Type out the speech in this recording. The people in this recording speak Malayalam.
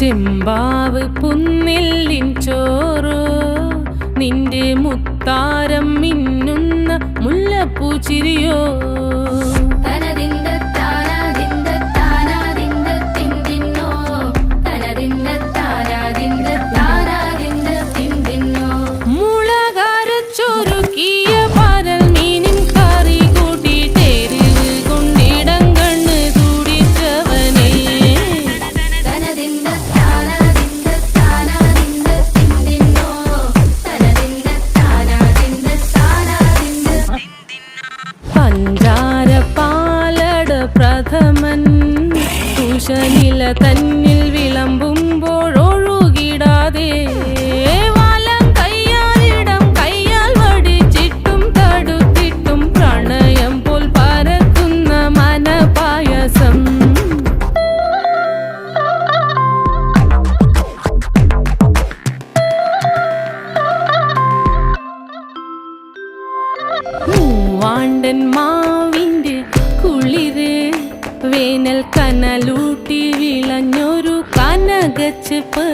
ചെമ്പാവ് പുന്നെല്ലിൻ ചോറോ നിന്റെ മുത്താരം മിന്നുന്ന മുല്ലപ്പൂച്ചിരിയോ പ്രഥമൻ തുഷനില തന്നിൽ വിളമ്പുമ്പോഴൊഴുകിടാതെ വലം കയ്യാലിടം കയ്യാൽ വടിച്ചിട്ടും തടുത്തിട്ടും പ്രണയം പോൽ പരക്കുന്ന മനപായസം മൂവാണ്ടൻ മാവിൻ്റെ കുളിര് വേനൽ കനലൂട്ടി വിളഞ്ഞൊരു കനകച്ചെപ്പ്